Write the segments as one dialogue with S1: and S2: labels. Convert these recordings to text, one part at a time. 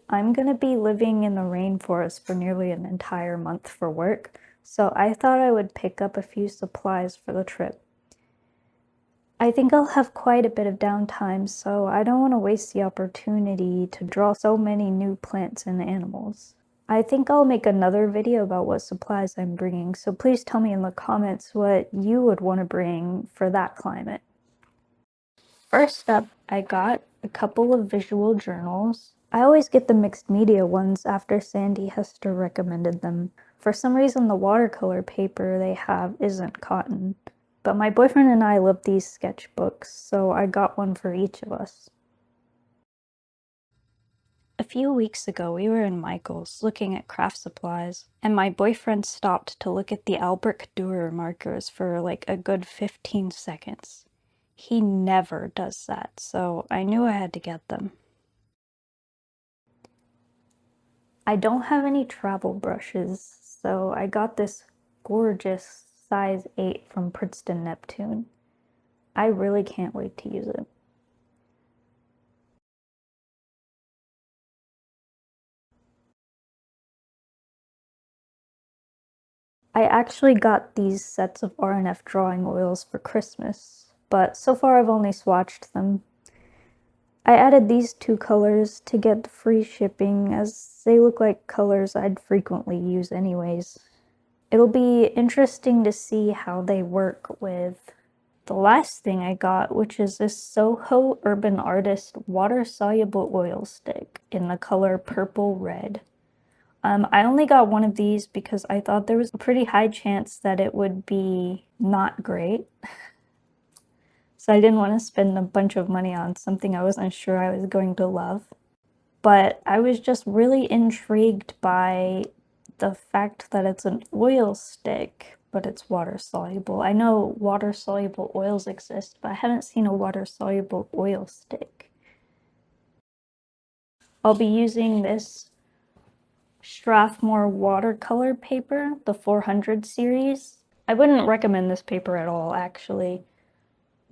S1: I'm gonna be living in the rainforest for nearly an entire month for work, so I thought I would pick up a few supplies for the trip. I think I'll have quite a bit of downtime, so I don't want to waste the opportunity to draw so many new plants and animals. I think I'll make another video about what supplies I'm bringing, so please tell me in the comments what you would want to bring for that climate. First up, I got a couple of visual journals. I always get the mixed media ones after Sandy Hester recommended them. For some reason, the watercolor paper they have isn't cotton. But my boyfriend and I love these sketchbooks, so I got one for each of us. A few weeks ago, we were in Michael's looking at craft supplies, and my boyfriend stopped to look at the Albrecht Dürer markers for like a good 15 seconds. He never does that, so I knew I had to get them. I don't have any travel brushes, so I got this gorgeous size 8 from Princeton Neptune. I really can't wait to use it. I actually got these sets of R&F drawing oils for Christmas, but so far I've only swatched them. I added these two colors to get free shipping, as they look like colors I'd frequently use anyways. It'll be interesting to see how they work with the last thing I got, which is this Soho Urban Artist water-soluble oil stick in the color Purple Red. I only got one of these because I thought there was a pretty high chance that it would be not great. So I didn't want to spend a bunch of money on something I wasn't sure I was going to love. But I was just really intrigued by the fact that it's an oil stick, but it's water soluble. I know water soluble oils exist, but I haven't seen a water soluble oil stick. I'll be using this Strathmore watercolor paper, the 400 series. I wouldn't recommend this paper at all, actually.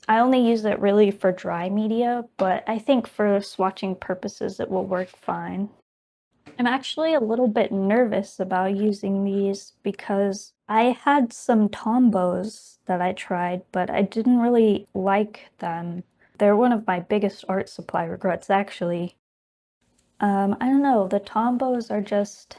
S1: I only use it really for dry media, but I think for swatching purposes it will work fine. I'm actually a little bit nervous about using these because I had some Tombos that I tried, but I didn't really like them. They're one of my biggest art supply regrets, actually. I don't know, the Tombos are just,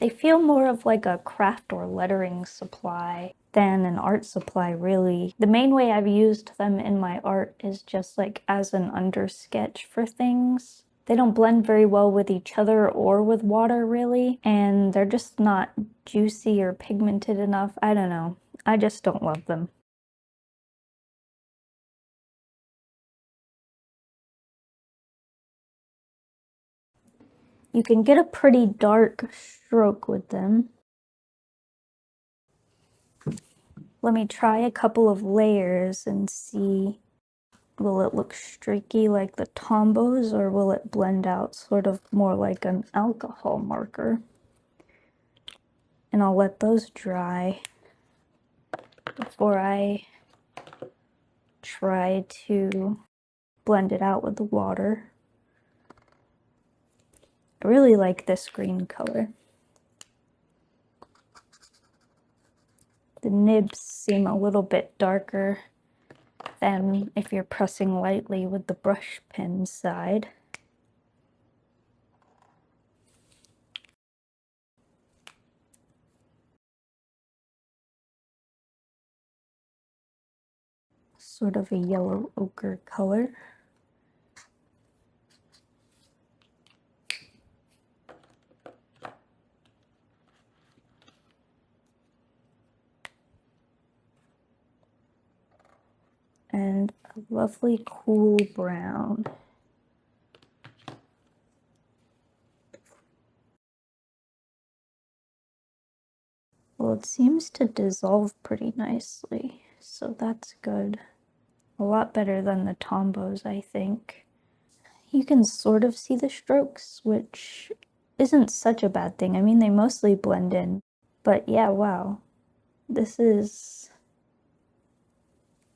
S1: they feel more of like a craft or lettering supply than an art supply, really. The main way I've used them in my art is just like as an undersketch for things. They don't blend very well with each other or with water, really, and they're just not juicy or pigmented enough. I don't know. I just don't love them. You can get a pretty dark stroke with them. Let me try a couple of layers and see, will it look streaky like the Tombos, or will it blend out sort of more like an alcohol marker? And I'll let those dry before I try to blend it out with the water. I really like this green color. The nibs seem a little bit darker than if you're pressing lightly with the brush pen side. Sort of a yellow ochre color. And a lovely cool brown. Well, it seems to dissolve pretty nicely, so that's good. A lot better than the Tombos, I think. You can sort of see the strokes, which isn't such a bad thing. I mean, they mostly blend in. But yeah, wow. This is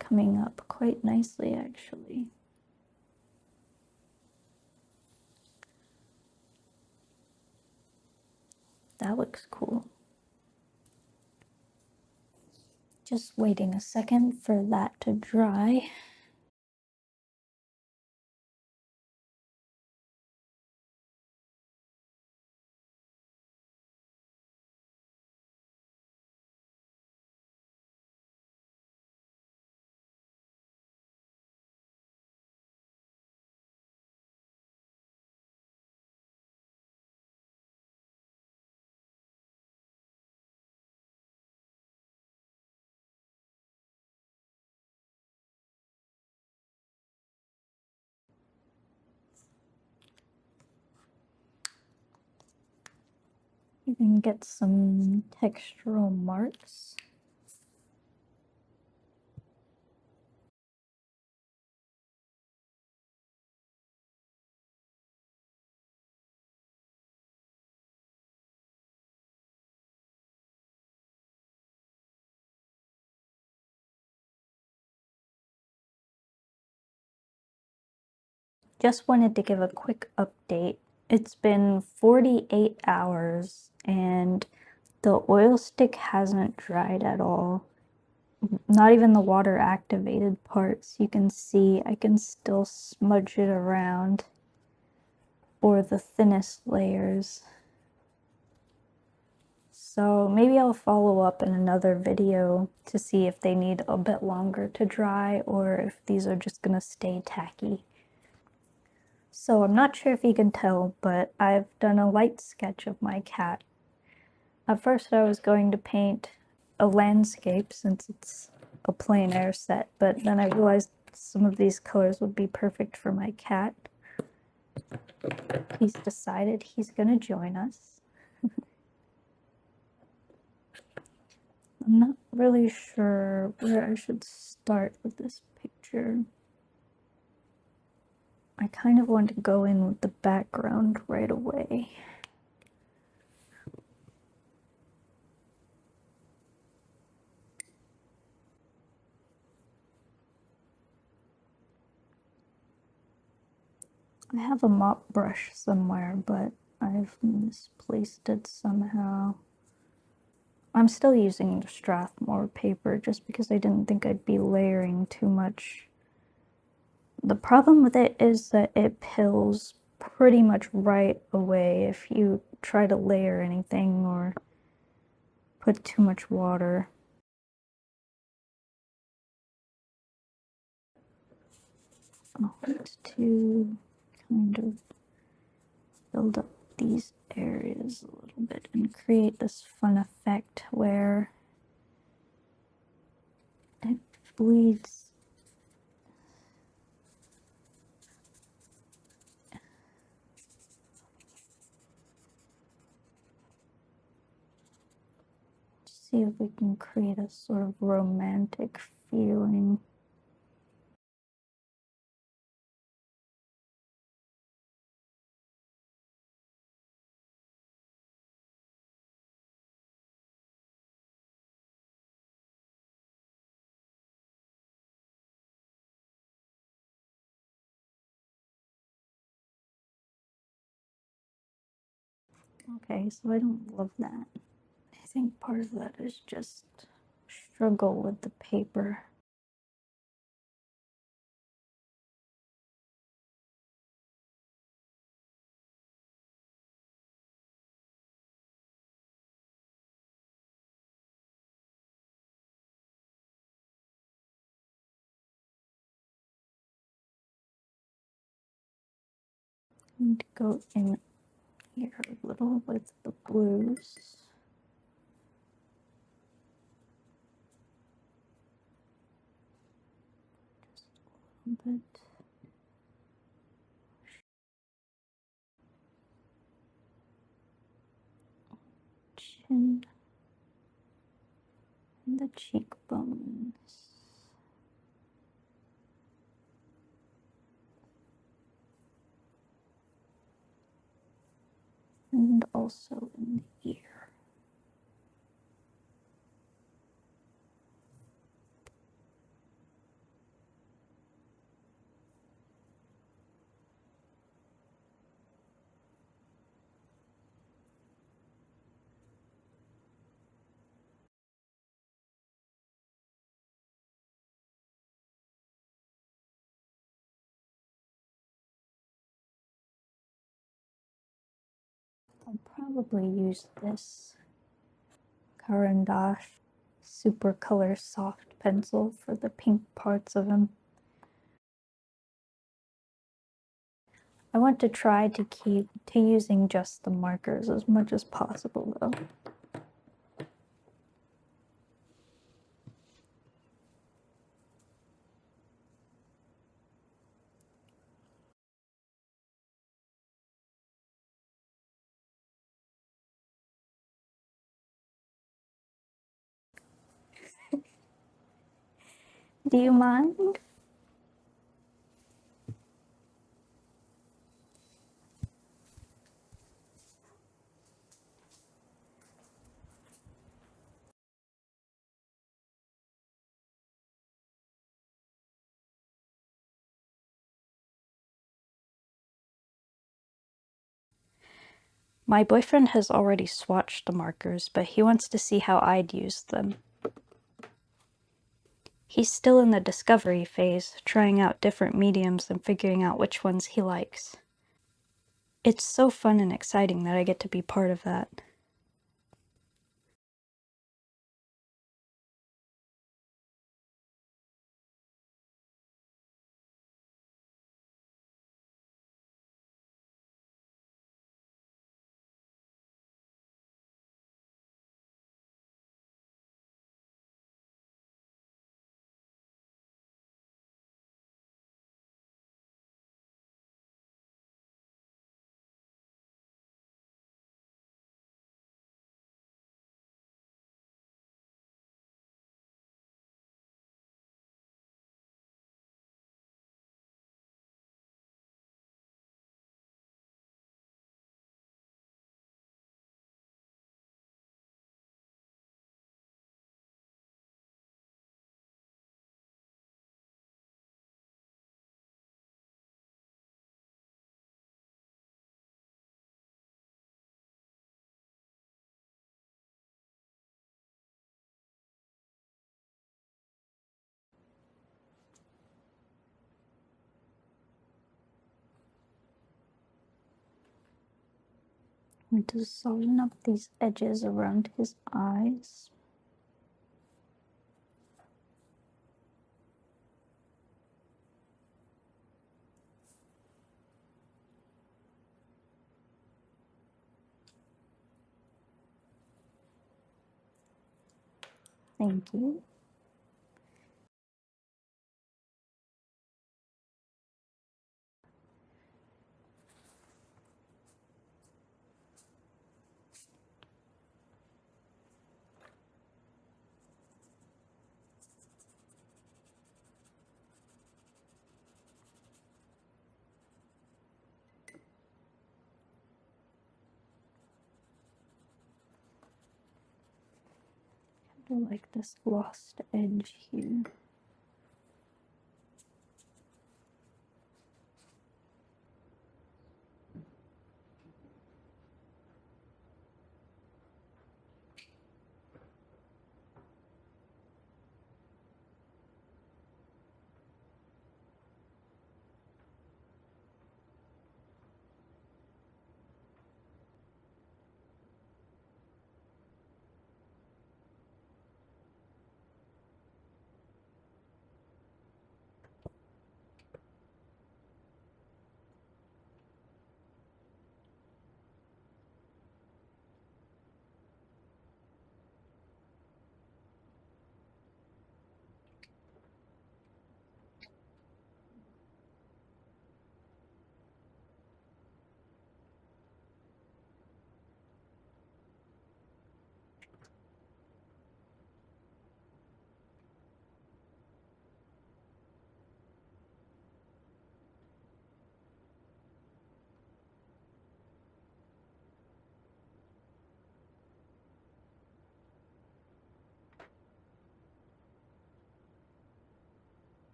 S1: coming up quite nicely, actually. That looks cool. Just waiting a second for that to dry. You can get some textural marks. Just wanted to give a quick update. It's been 48 hours and the oil stick hasn't dried at all. Not even the water activated parts. You can see I can still smudge it around, or the thinnest layers. So maybe I'll follow up in another video to see if they need a bit longer to dry or if these are just gonna stay tacky. So I'm not sure if you can tell, but I've done a light sketch of my cat. At first I was going to paint a landscape since it's a plein air set, but then I realized some of these colors would be perfect for my cat. He's decided he's gonna join us. I'm not really sure where I should start with this picture. I kind of want to go in with the background right away. I have a mop brush somewhere, but I've misplaced it somehow. I'm still using Strathmore paper just because I didn't think I'd be layering too much. The problem with it is that it pills pretty much right away if you try to layer anything or put too much water. I want to kind of build up these areas a little bit and create this fun effect where it bleeds. See if we can create a sort of romantic feeling. Okay, so I don't love that. I think part of that is just struggle with the paper. I need to go in here a little with the blues. Just a little bit. Chin and the cheekbones. And also in the ear. probably use this Caran d'Ache Super Color Soft pencil for the pink parts of him. I want to try to keep to using just the markers as much as possible though. Do you mind? My boyfriend has already swatched the markers, but he wants to see how I'd use them. He's still in the discovery phase, trying out different mediums and figuring out which ones he likes. It's so fun and exciting that I get to be part of that. I'm going to soften up these edges around his eyes. Thank you. I like this lost edge here.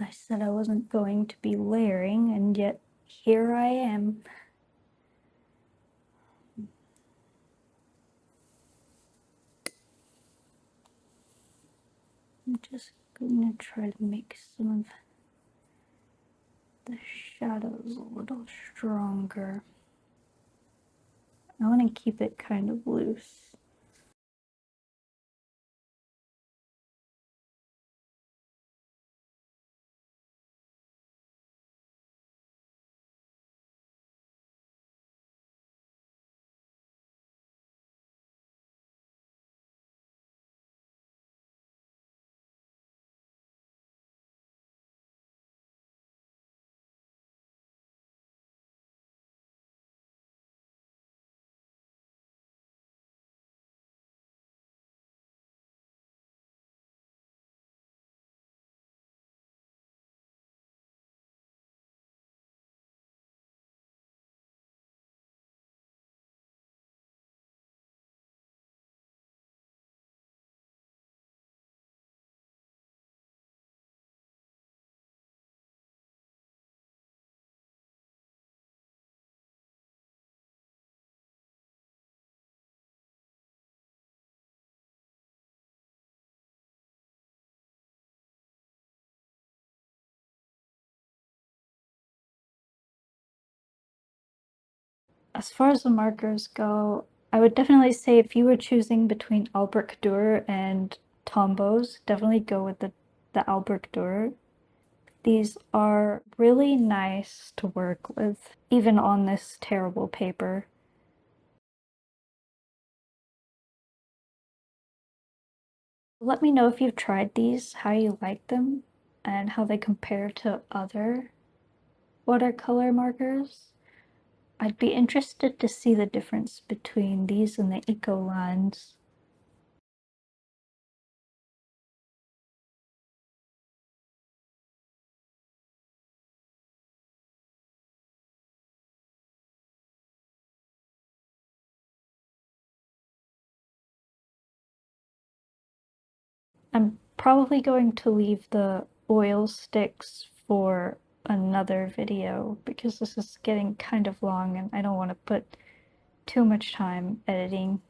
S1: I said I wasn't going to be layering, and yet here I am. I'm just gonna try to make some of the shadows a little stronger. I want to keep it kind of loose. As far as the markers go, I would definitely say if you were choosing between Albrecht Dürer and Tombows, definitely go with the Albrecht Dürer. These are really nice to work with, even on this terrible paper. Let me know if you've tried these, how you like them, and how they compare to other watercolor markers. I'd be interested to see the difference between these and the Eco lines. I'm probably going to leave the oil sticks for another video because this is getting kind of long and I don't want to put too much time editing.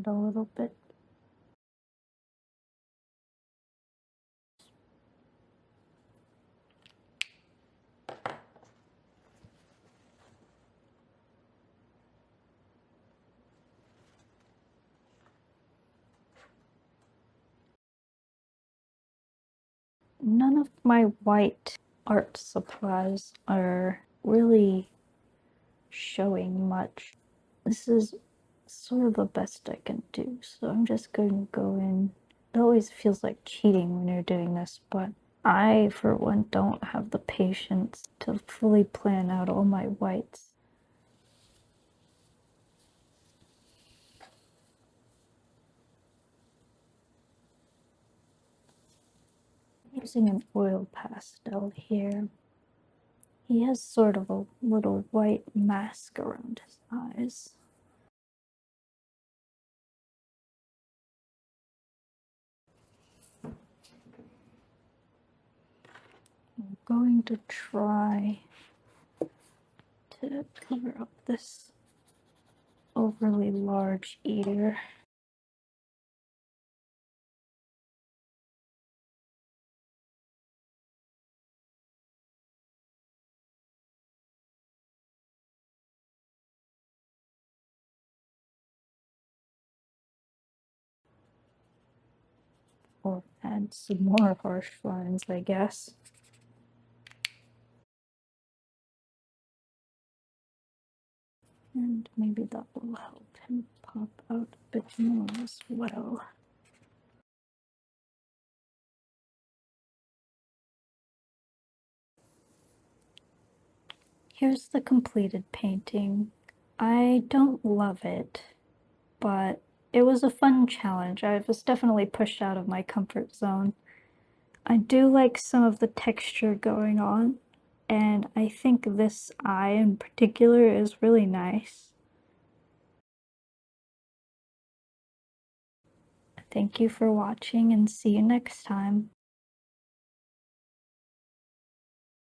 S1: hand a little bit. None of my white art supplies are really showing much. This is sort of the best I can do, so I'm just going to go in. It always feels like cheating when you're doing this, but I, for one, don't have the patience to fully plan out all my whites. I'm using an oil pastel here. He has sort of a little white mask around his eyes. I'm going to try to cover up this overly large ear. Or add some more harsh lines, I guess. And maybe that will help him pop out a bit more as well. Here's the completed painting. I don't love it, but it was a fun challenge. I was definitely pushed out of my comfort zone. I do like some of the texture going on, and I think this eye in particular is really nice. Thank you for watching, and see you next time.